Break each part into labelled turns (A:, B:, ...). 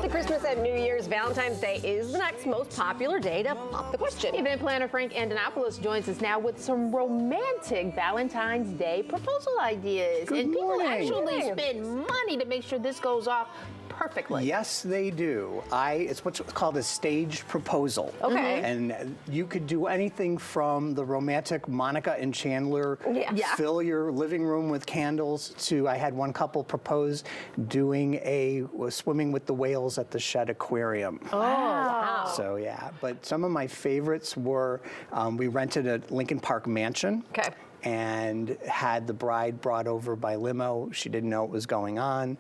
A: like Christmas and New Year's, Valentine's Day is the next most popular day to pop the question.
B: Event planner Frank Antonopoulos joins us now with some romantic Valentine's Day proposal ideas.
C: Good
B: People
C: morning.
B: actually spend money to make sure this goes off perfectly.
C: Yes, they do. It's what's called a staged proposal.
A: Okay.
C: And you could do anything from the romantic Monica and Chandler,
A: Yeah.
C: fill your living room with candles, to I had one couple propose doing swimming with the whales at the Shedd Aquarium.
A: Oh, wow.
C: So yeah, but some of my favorites were, we rented a Lincoln Park mansion.
A: Okay.
C: And had the bride brought over by limo. She didn't know what was going on.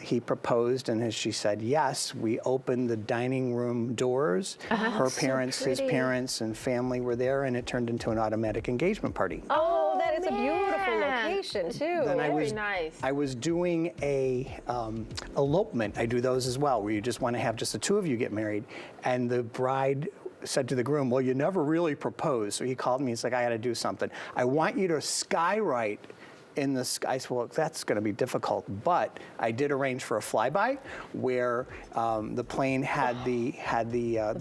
C: He proposed, and as she said yes, we opened the dining room doors. Her parents, his parents, and family were there, and it turned into an automatic engagement party.
A: Oh, that is a
B: man.
A: beautiful location, too.
C: Then
B: Very nice.
C: I was doing a elopement. I do those as well, where you just want to have just the two of you get married, and the bride said to the groom, well, you never really proposed. So he called me, he's like, I got to do something. I want you to skywrite in the sky. I said, well, that's going to be difficult, but I did arrange for a flyby where the plane had the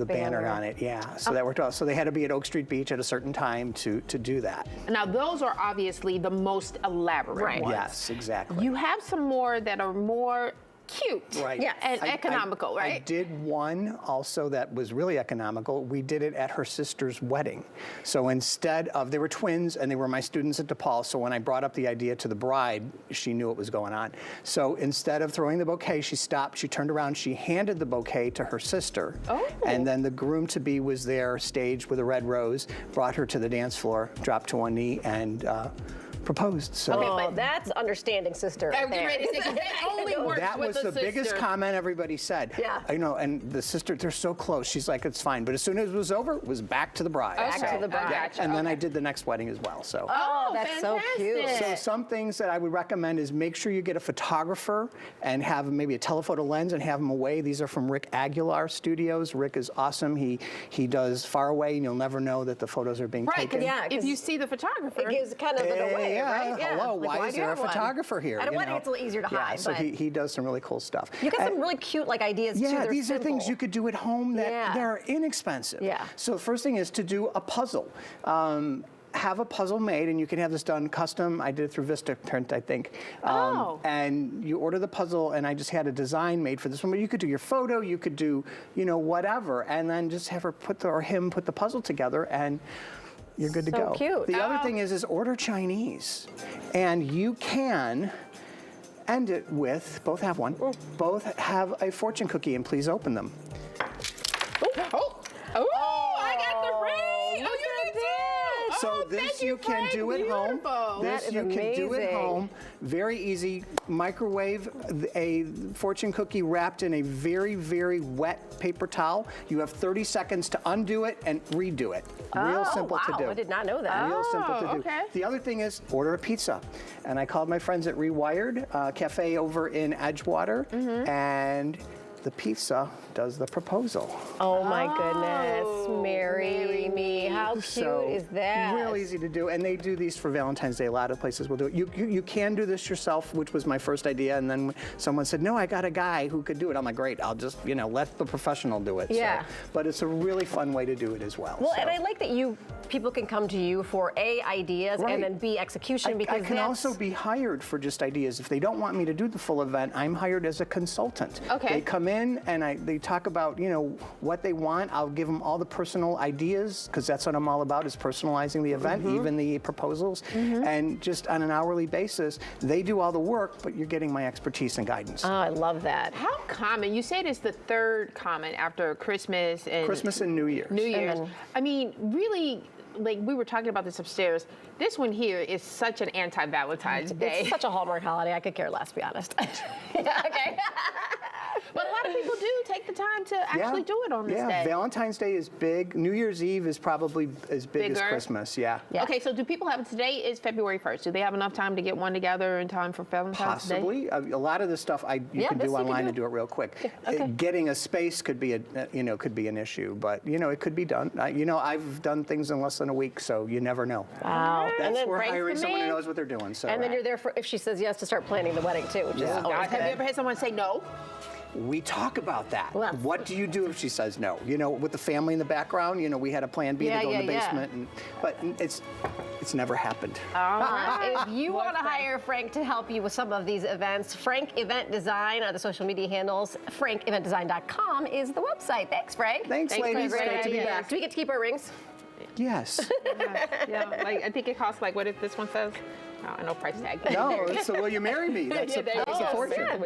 C: banner on it. Yeah, so that worked out. So they had to be at Oak Street Beach at a certain time to do that.
B: Now, those are obviously the most elaborate ones.
C: Yes, exactly.
B: You have some more that are more cute
C: Right.
A: Yes.
B: and economical,
C: I
B: right?
C: did one also that was really economical. We did it at her sister's wedding. So instead of, they were twins and they were my students at DePaul, so when I brought up the idea to the bride, she knew what was going on. So instead of throwing the bouquet, she stopped, she turned around, she handed the bouquet to her sister.
B: Oh.
C: And then the groom-to-be was there, staged with a red rose, brought her to the dance floor, dropped to one knee, and proposed. So
A: Okay, but that's understanding sister right
B: I was
A: there.
B: ready to say, 'cause that only works
C: that
B: with
C: was
B: the
C: the biggest
B: sister.
C: comment everybody said.
A: Yeah.
C: I know, and the sister, they're so close. She's like, it's fine. But as soon as it was over, it was back to the bride.
A: Back to the bride.
B: Gotcha.
C: And then I did the next wedding as well. So.
B: Oh,
A: that's so cute.
B: fantastic.
C: So some things that I would recommend is make sure you get a photographer and have maybe a telephoto lens and have them away. These are from Rick Aguilar Studios. Rick is awesome. He does far away, and you'll never know that the photos are being
B: Right,
C: taken.
A: Yeah,
B: if
A: 'cause
B: you see the photographer.
A: It gives kind of it away, right? Yeah.
C: Hello,
A: Like,
C: why
A: do
C: is
A: you
C: there a
A: have one?
C: photographer here?
A: At a
C: you
A: wedding,
C: know?
A: it's a little easier to
C: Yeah,
A: hide,
C: so
A: but-
C: he does some really cool stuff.
A: You got
C: And-
A: some really cute ideas, too.
C: Yeah,
A: They're
C: these are things
A: simple.
C: you could do at home that
A: Yeah.
C: they're inexpensive.
A: Yeah.
C: So the first thing is to do a puzzle. Have a puzzle made, and you can have this done custom. I did it through Vistaprint, I think.
B: Oh.
C: And you order the puzzle, and I just had a design made for this one. But you could do your photo, you could do, whatever, and then just have her put the puzzle together, and you're good to
A: So
C: go.
A: cute.
C: The other thing is order Chinese, and you can end it with, both have one, both have a fortune cookie, and please open them.
B: Oh, I got the ring. Oh, you did.
C: So
B: Oh,
C: this
B: thank
C: you can
B: Frank.
C: do at home.
B: Beautiful.
C: This
A: That is
C: you can do at
A: amazing.
C: home. Very easy. Microwave a fortune cookie wrapped in a very, very wet paper towel. You have 30 seconds to undo it and redo it. Real
A: Oh,
C: simple to
A: wow.
C: do.
A: I did not know that.
C: Real simple to do.
B: okay.
C: The other thing is order a pizza. And I called my friends at Rewired Cafe over in Edgewater, and the pizza does the proposal.
A: Oh, my goodness. Marry me. How cute
C: So,
A: is that?
C: real easy to do, and they do these for Valentine's Day. A lot of places will do it. You can do this yourself, which was my first idea, and then someone said, no, I got a guy who could do it. I'm like, great, I'll just, let the professional do it.
A: Yeah.
C: So, but it's a really fun way to do it as well.
A: Well,
C: so.
A: and I like that people can come to you for A, ideas,
C: Right.
A: and then B, execution, because
C: I can
A: that's...
C: also be hired for just ideas. If they don't want me to do the full event, I'm hired as a consultant.
B: Okay.
C: They come in and they talk about, what they want. I'll give them all the personal ideas, because that's what I'm all about, is personalizing the event, even the proposals. And just on an hourly basis, they do all the work, but you're getting my expertise and guidance.
A: Oh, I love that.
B: How common? You said it's the third common after Christmas and
C: Christmas and New Year's.
B: New Year's.
A: then-
B: I mean, really, like we were talking about this upstairs. This one here is such an anti-Valentine's Day.
A: It's such a Hallmark holiday. I could care less, to be honest. Yeah, okay.
B: But a lot of people do take the time to actually do it on this
C: yeah,
B: day.
C: Valentine's Day is big. New Year's Eve is probably as big as
B: Bigger.
C: Christmas, yeah.
A: Yeah.
B: Okay, so do people have, today is February 1st. Do they have enough time to get one together in time for Valentine's Day?
C: Possibly. A lot of the stuff you
A: Yeah,
C: can
A: this
C: do
A: you can
C: online
A: do.
C: and do it real quick.
A: okay.
C: Getting a space could be an issue, but it could be done. I've done things in less than a week, so you never know.
A: Wow.
C: That's
A: and then,
C: we're
B: Frank's the
C: hiring someone who
B: man.
C: knows what they're doing. So
A: and then you're there for if she says yes to start planning the wedding too, which is
C: Yeah.
A: always
B: Have you
A: good.
B: ever had someone say no?
C: we talk about that.
A: Well,
C: What do you do if she says no? You know, with the family in the background, you know, we had a plan B
B: Yeah,
C: to go in the
B: yeah, yeah.
C: basement, but it's never happened.
B: All right.
A: If you want to hire Frank to help you with some of these events, Frank Event Design are the social media handles. FrankEventDesign.com is the website. Thanks, Frank.
C: Thanks, ladies.
B: great
C: Great to be
B: idea.
C: back.
A: Do we get to keep our rings?
C: Yes.
B: Yeah, like I think it costs like what if this one says? No price tag.
C: No, so will you marry me? That's
B: Yeah, there you
C: that's a
B: go.
C: fortune.
B: Yeah.